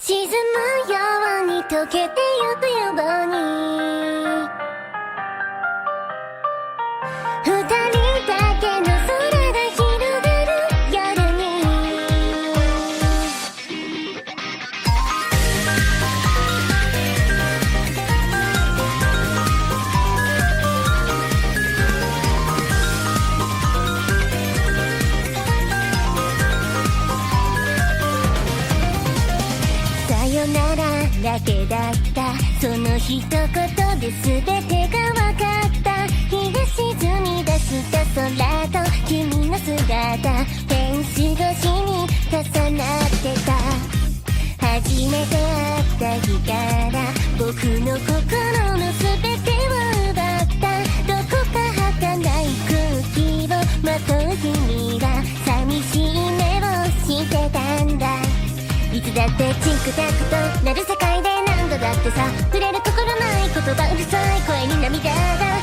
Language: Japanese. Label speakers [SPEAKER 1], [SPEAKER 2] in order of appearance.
[SPEAKER 1] 沈むように溶けてゆくように二人だけの空が広がる夜にさよならだけだったその一言で全てが分かった日が沈み出した空と君の姿フェンス越しに重なってた初めて会った日から僕の心の全てを奪ったどこか儚い空気をまとう君が寂しい目をしてたんだいつだってチクタクとなる世界で何度だってさ触れるところない言葉うるさい声に涙が